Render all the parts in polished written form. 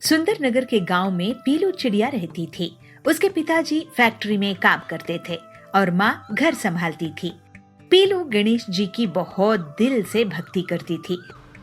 सुंदर नगर के गांव में पीलू चिड़िया रहती थी। उसके पिताजी फैक्ट्री में काम करते थे और माँ घर संभालती थी। पीलू गणेश जी की बहुत दिल से भक्ति करती थी।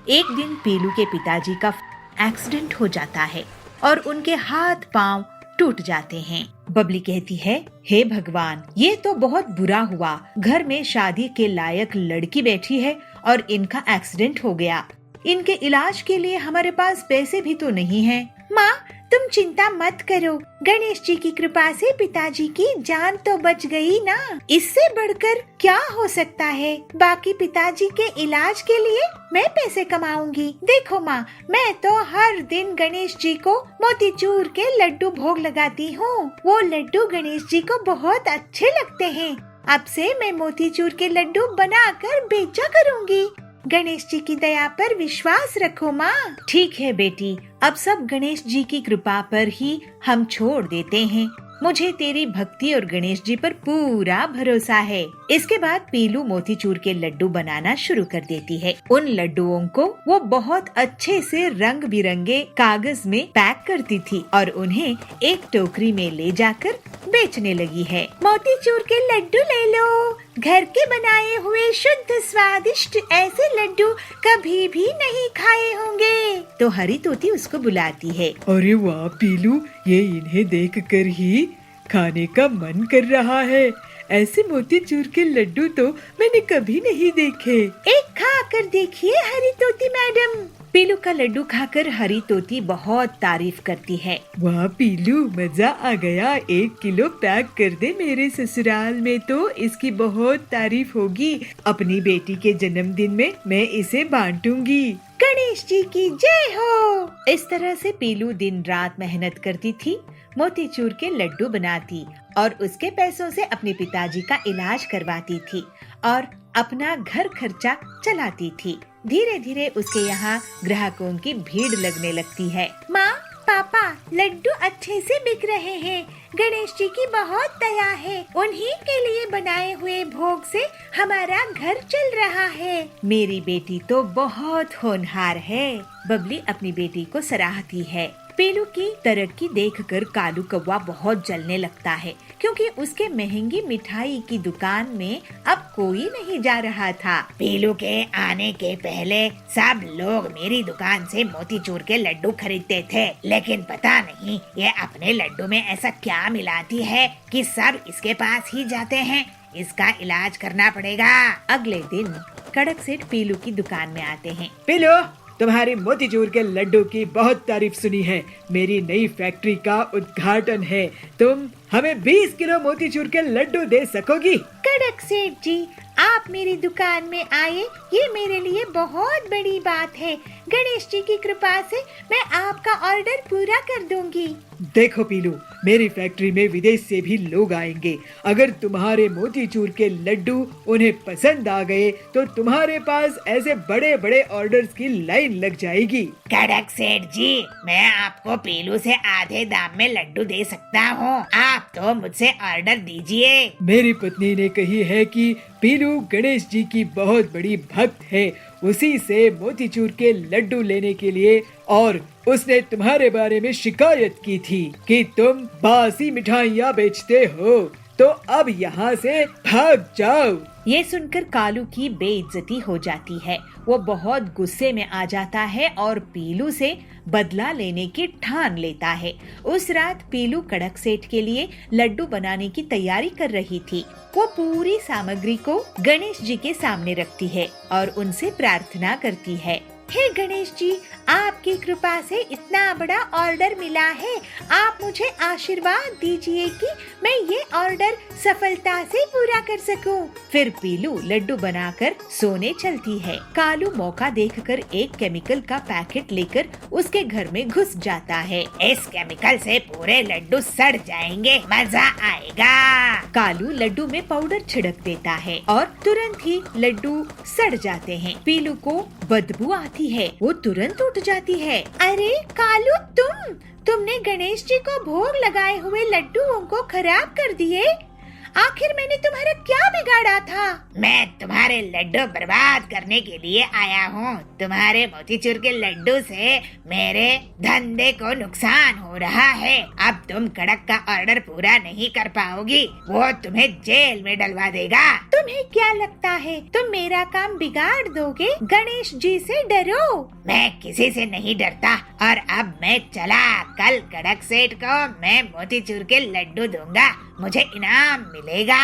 एक दिन पीलू के पिताजी का एक्सीडेंट हो जाता है और उनके हाथ पांव टूट जाते हैं। बबली कहती है, हे भगवान, ये तो बहुत बुरा हुआ। घर में शादी के लायक लड़की बैठी है और इनका एक्सीडेंट हो गया। इनके इलाज के लिए हमारे पास पैसे भी तो नहीं है। माँ, तुम चिंता मत करो। गणेश जी की कृपा से पिताजी की जान तो बच गई ना। इससे बढ़कर क्या हो सकता है। बाकी पिताजी के इलाज के लिए मैं पैसे कमाऊंगी। देखो माँ, मैं तो हर दिन गणेश जी को मोतीचूर के लड्डू भोग लगाती हूँ। वो लड्डू गणेश जी को बहुत अच्छे लगते हैं। अब से मैं मोतीचूर के लड्डू बनाकर बेचा करूँगी। गणेश जी की दया पर विश्वास रखो माँ। ठीक है बेटी, अब सब गणेश जी की कृपा पर ही हम छोड़ देते हैं। मुझे तेरी भक्ति और गणेश जी पर पूरा भरोसा है। इसके बाद पीलू मोतीचूर के लड्डू बनाना शुरू कर देती है। उन लड्डुओं को वो बहुत अच्छे से रंग बिरंगे कागज में पैक करती थी और उन्हें एक टोकरी में ले जाकर बेचने लगी है। मोतीचूर के लड्डू ले लो। घर के बनाए हुए शुद्ध स्वादिष्ट ऐसे लड्डू कभी भी नहीं खाए होंगे। तो हरी तोती उसको बुलाती है। अरे वाह पीलू, ये इन्हें देखकर ही खाने का मन कर रहा है। ऐसे मोतीचूर के लड्डू तो मैंने कभी नहीं देखे। एक खा कर देखिए हरी तोती मैडम। पीलू का लड्डू खाकर हरी तोती बहुत तारीफ करती है। वाह पीलू, मजा आ गया। 1 किलो पैक कर दे मेरे ससुराल में, तो इसकी बहुत तारीफ होगी। अपनी बेटी के जन्मदिन में मैं इसे बांटूंगी। गणेश जी की जय हो। इस तरह से पीलू दिन रात मेहनत करती थी, मोतीचूर के लड्डू बनाती और उसके पैसों से अपने पिताजी का इलाज करवाती थी और अपना घर खर्चा चलाती थी। धीरे धीरे उसके यहाँ ग्राहकों की भीड़ लगने लगती है। माँ, पापा, लड्डू अच्छे से बिक रहे हैं। गणेश जी की बहुत दया है। उन्हीं के लिए बनाए हुए भोग से हमारा घर चल रहा है। मेरी बेटी तो बहुत होनहार है। बबली अपनी बेटी को सराहती है। पीलू की तरक्की देखकर कालू कौवा बहुत जलने लगता है, क्योंकि उसके महंगी मिठाई की दुकान में अब कोई नहीं जा रहा था। पीलू के आने के पहले सब लोग मेरी दुकान से मोतीचूर के लड्डू खरीदते थे, लेकिन पता नहीं ये अपने लड्डू में ऐसा क्या मिलाती है कि सब इसके पास ही जाते हैं। इसका इलाज करना पड़ेगा। अगले दिन कड़क सेठ पीलू की दुकान में आते हैं। पीलू, तुम्हारे मोतीचूर के लड्डू की बहुत तारीफ सुनी है। मेरी नई फैक्ट्री का उद्घाटन है। तुम हमें 20 किलो मोतीचूर के लड्डू दे सकोगी? कड़क सेठ जी, आप मेरी दुकान में आए, ये मेरे लिए बहुत बड़ी बात है। गणेश जी की कृपा से मैं आपका ऑर्डर पूरा कर दूंगी। देखो पीलू, मेरी फैक्ट्री में विदेश से भी लोग आएंगे। अगर तुम्हारे मोतीचूर के लड्डू उन्हें पसंद आ गए तो तुम्हारे पास ऐसे बड़े बड़े ऑर्डर्स की लाइन लग जाएगी। कड़क सेठ जी, मैं आपको पीलू से आधे दाम में लड्डू दे सकता हूँ। आप तो मुझसे ऑर्डर दीजिए। मेरी पत्नी ने कही है कि पीलू गणेश जी की बहुत बड़ी भक्त है, उसी से मोतीचूर के लड्डू लेने के लिए, और उसने तुम्हारे बारे में शिकायत की थी कि तुम बासी मिठाइयाँ बेचते हो, तो अब यहाँ से भाग जाओ। ये सुनकर कालू की बेइज्जती हो जाती है। वो बहुत गुस्से में आ जाता है और पीलू से बदला लेने की ठान लेता है। उस रात पीलू कड़क सेठ के लिए लड्डू बनाने की तैयारी कर रही थी। वो पूरी सामग्री को गणेश जी के सामने रखती है और उनसे प्रार्थना करती है। हे गणेश जी, आपकी कृपा से इतना बड़ा ऑर्डर मिला है। आप मुझे आशीर्वाद दीजिए कि मैं ये ऑर्डर सफलता से पूरा कर सकूं। फिर पीलू लड्डू बनाकर सोने चलती है। कालू मौका देखकर एक केमिकल का पैकेट लेकर उसके घर में घुस जाता है। इस केमिकल से पूरे लड्डू सड़ जाएंगे, मजा आएगा। कालू लड्डू में पाउडर छिड़क देता है और तुरंत ही लड्डू सड़ जाते हैं। पीलू को बदबू आती है, वो तुरंत उठ जाती है। अरे कालू, तुमने गणेश जी को भोग लगाए हुए लड्डुओं को खराब कर दिए। आखिर मैंने तुम्हारा क्या बिगाड़ा था? मैं तुम्हारे लड्डू बर्बाद करने के लिए आया हूँ। तुम्हारे मोतीचूर के लड्डू से मेरे धंधे को नुकसान हो रहा है। अब तुम कड़क का ऑर्डर पूरा नहीं कर पाओगी, वो तुम्हें जेल में डलवा देगा। तुम्हें क्या लगता है तुम मेरा काम बिगाड़ दोगे? गणेश जी से डरो। मैं किसी से नहीं डरता और अब मैं चला। कल कड़क सेठ को मैं मोतीचूर के लड्डू दूंगा, मुझे इनाम मिलेगा।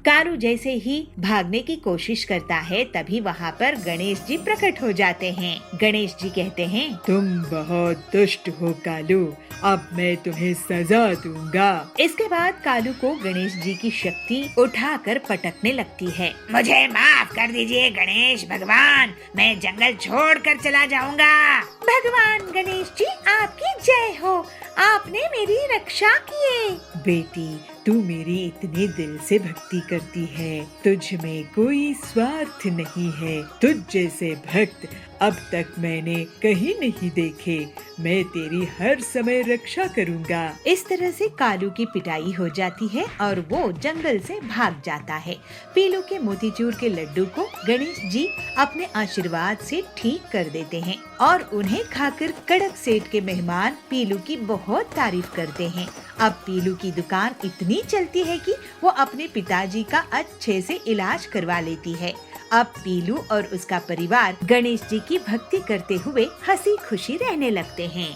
कालू जैसे ही भागने की कोशिश करता है तभी वहाँ पर गणेश जी प्रकट हो जाते हैं। गणेश जी कहते हैं, तुम बहुत दुष्ट हो कालू, अब मैं तुम्हें सजा दूंगा। इसके बाद कालू को गणेश जी की शक्ति उठाकर पटकने लगती है। मुझे माफ कर दीजिए गणेश भगवान, मैं जंगल छोड़कर चला जाऊंगा। भगवान गणेश जी आपकी जय हो, आपने मेरी रक्षा किए। बेटी, तू मेरी इतने दिल से भक्ति करती है, तुझ में कोई स्वार्थ नहीं है। तुझ जैसे भक्त अब तक मैंने कहीं नहीं देखे। मैं तेरी हर समय रक्षा करूंगा। इस तरह से कालू की पिटाई हो जाती है और वो जंगल से भाग जाता है। पीलू के मोतीचूर के लड्डू को गणेश जी अपने आशीर्वाद से ठीक कर देते हैं और उन्हें खाकर कड़क सेठ के मेहमान पीलू की बहुत तारीफ करते हैं। अब पीलू की दुकान इतनी चलती है कि वो अपने पिताजी का अच्छे से इलाज करवा लेती है। अब पीलू और उसका परिवार गणेश जी की भक्ति करते हुए हंसी खुशी रहने लगते हैं।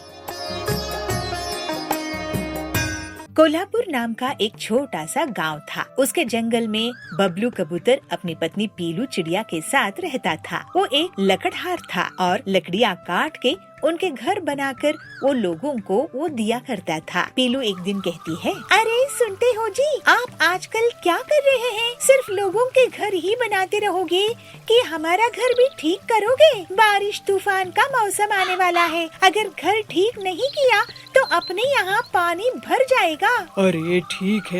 कोल्हापुर नाम का एक छोटा सा गांव था। उसके जंगल में बबलू कबूतर अपनी पत्नी पीलू चिड़िया के साथ रहता था। वो एक लकड़हार था और लकड़ियाँ काट के उनके घर बनाकर वो लोगों को वो दिया करता था। पीलू एक दिन कहती है, अरे सुनते हो जी, आप आजकल क्या कर रहे हैं? सिर्फ लोगों के घर ही बनाते रहोगे कि हमारा घर भी ठीक करोगे? बारिश तूफान का मौसम आने वाला है, अगर घर ठीक नहीं किया तो अपने यहाँ पानी भर जाएगा। अरे ठीक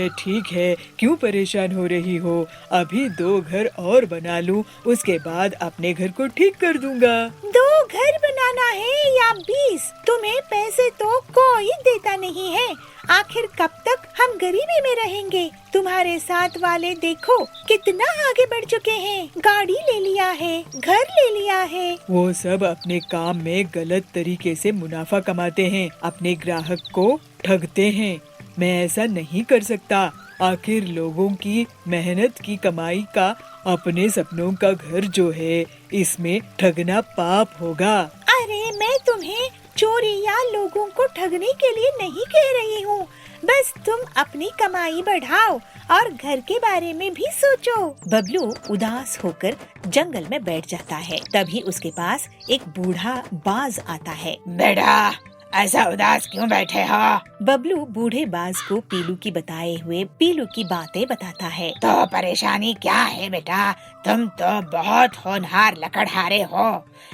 है, क्यों परेशान हो रही हो? अभी 2 घर और बना लूं, उसके बाद अपने घर को ठीक कर दूंगा। 2 घर बनाना है या 20? तुम्हें पैसे तो कोई देता नहीं है। आखिर कब तक हम गरीबी में रहेंगे? तुम्हारे साथ वाले देखो कितना आगे बढ़ चुके हैं, गाड़ी ले लिया है, घर ले लिया है। वो सब अपने काम में गलत तरीके से मुनाफा कमाते हैं, अपने ग्राहक को ठगते हैं। मैं ऐसा नहीं कर सकता। आखिर लोगों की मेहनत की कमाई का अपने सपनों का घर जो है, इसमें ठगना पाप होगा। अरे मैं तुम्हें चोरी या लोगों को ठगने के लिए नहीं कह रही हूँ, बस तुम अपनी कमाई बढ़ाओ और घर के बारे में भी सोचो। बबलू उदास होकर जंगल में बैठ जाता है। तभी उसके पास एक बूढ़ा बाज आता है। बेटा, ऐसा उदास क्यों बैठे हो? बबलू बूढ़े बाज को पीलू की बताए हुए पीलू की बातें बताता है। तो परेशानी क्या है बेटा? तुम तो बहुत होनहार लकड़हारे हो।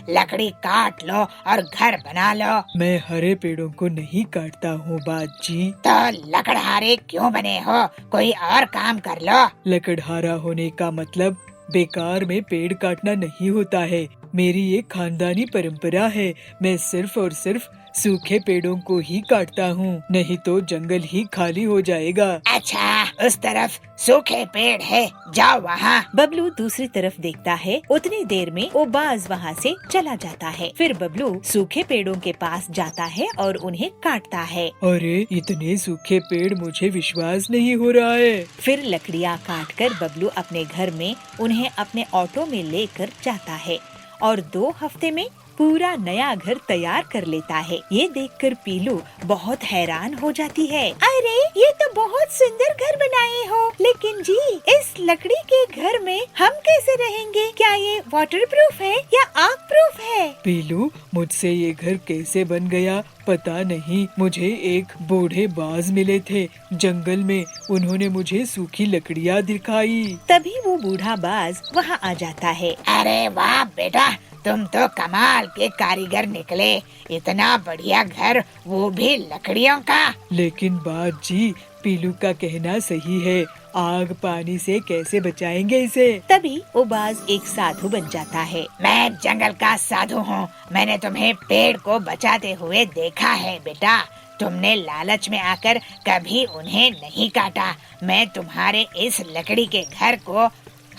लकड़ी काट लो और घर बना लो। मैं हरे पेड़ों को नहीं काटता हूँ बाजी। तो लकड़हारे क्यों बने हो? कोई और काम कर लो। लकड़हारा होने का मतलब बेकार में पेड़ काटना नहीं होता है। मेरी ये खानदानी परंपरा है। मैं सिर्फ और सिर्फ सूखे पेड़ों को ही काटता हूँ, नहीं तो जंगल ही खाली हो जाएगा। अच्छा, उस तरफ सूखे पेड़ है, जाओ वहाँ। बबलू दूसरी तरफ देखता है। उतनी देर में वो बाज वहाँ से चला जाता है। फिर बबलू सूखे पेड़ों के पास जाता है और उन्हें काटता है। अरे इतने सूखे पेड़, मुझे विश्वास नहीं हो रहा है। फिर लकड़ियाँ काटकर बबलू अपने घर में उन्हें अपने ऑटो में लेकर जाता है और 2 हफ्ते में पूरा नया घर तैयार कर लेता है। ये देखकर पीलू बहुत हैरान हो जाती है। अरे ये तो बहुत सुंदर घर बनाए हो, लेकिन जी इस लकड़ी के घर में हम कैसे रहेंगे? क्या ये वाटरप्रूफ है या आग प्रूफ है? पीलू, मुझसे ये घर कैसे बन गया पता नहीं। मुझे एक बूढ़े बाज मिले थे जंगल में, उन्होंने मुझे सूखी लकड़ियाँ दिखाई। तभी वो बूढ़ा बाज वहाँ आ जाता है। अरे वाह बेटा, तुम तो कमाल के कारीगर निकले। इतना बढ़िया घर, वो भी लकड़ियों का। लेकिन बाजी, पीलू का कहना सही है, आग पानी से कैसे बचाएंगे इसे? तभी वो बाज एक साधु बन जाता है। मैं जंगल का साधु हूँ। मैंने तुम्हें पेड़ को बचाते हुए देखा है बेटा। तुमने लालच में आकर कभी उन्हें नहीं काटा। मैं तुम्हारे इस लकड़ी के घर को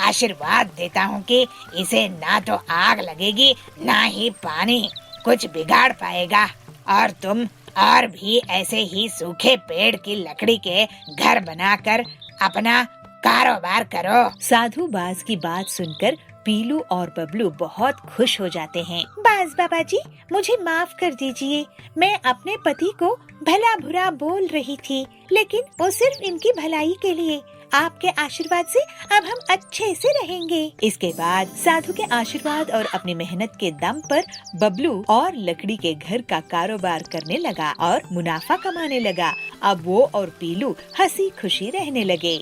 आशीर्वाद देता हूँ कि इसे ना तो आग लगेगी ना ही पानी कुछ बिगाड़ पाएगा, और तुम और भी ऐसे ही सूखे पेड़ की लकड़ी के घर बनाकर अपना कारोबार करो। साधु बाज की बात सुनकर पीलू और बबलू बहुत खुश हो जाते हैं। बाज बाबा जी, मुझे माफ कर दीजिए। मैं अपने पति को भला बुरा बोल रही थी, लेकिन वो सिर्फ इनकी भलाई के लिए। आपके आशीर्वाद से अब हम अच्छे से रहेंगे। इसके बाद साधु के आशीर्वाद और अपनी मेहनत के दम पर बबलू और लकड़ी के घर का कारोबार करने लगा और मुनाफा कमाने लगा। अब वो और पीलू हंसी खुशी रहने लगे।